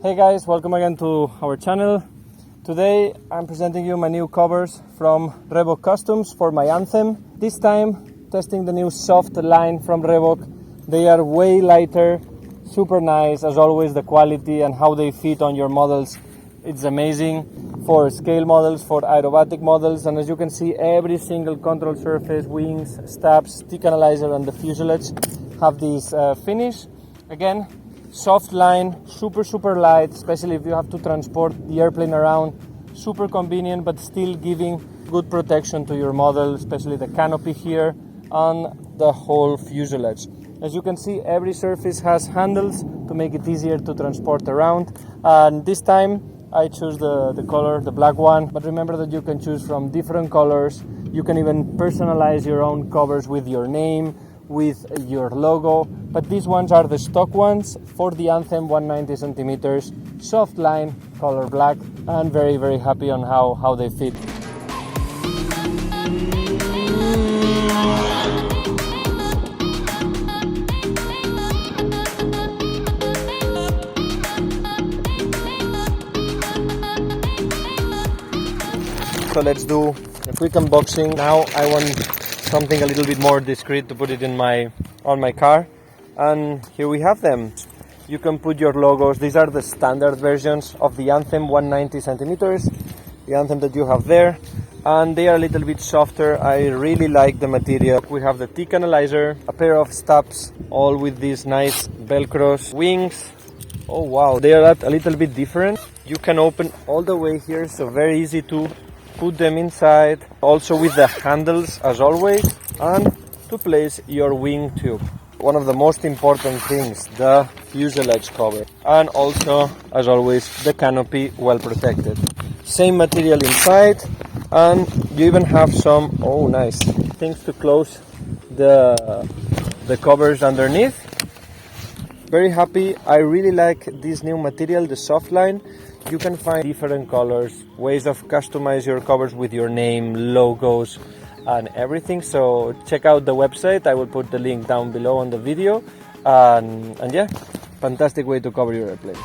Hey guys, welcome again to our channel. Today I'm presenting you my new covers from REVOC Customs for my Anthem. This time testing the new Soft Line from REVOC. They are way lighter, super nice. As always, the quality and how they fit on your models, it's amazing. For scale models, for aerobatic models, and as you can see, every single control surface, wings, stabs, stick analyzer and the fuselage have this finish. Again, soft line, super light, especially if you have to transport the airplane around. Super convenient, but still giving good protection to your model, especially the canopy here and the whole fuselage. As you can see, every surface has handles to make it easier to transport around. And this time I choose the color, the black one, but remember that you can choose from different colors. You can even personalize your own covers with your name, with your logo, but these ones are the stock ones for the Anthem 190 centimeters, soft line, color black, and very happy on how they fit. So let's do a quick unboxing. Now I want something a little bit more discreet to put it on my car, and here we have them. You can put your logos. These are the standard versions of the Anthem 190 centimeters, the Anthem that you have there, and they are a little bit softer. I really like the material. We have the stick analyzer, a pair of stabs, all with these nice velcros, wings. Oh wow, they are a little bit different. You can open all the way here, so very easy to put them inside, also with the handles as always, and to place your wing tube. One of the most important things, the fuselage cover, and also as always the canopy well protected. Same material inside, and you even have some nice things to close the covers underneath. Very happy. I really like this new material, the soft line. You can find different colors, ways of customize your covers with your name, logos, and everything. So check out the website. I will put the link down below on the video. And yeah, fantastic way to cover your airplanes.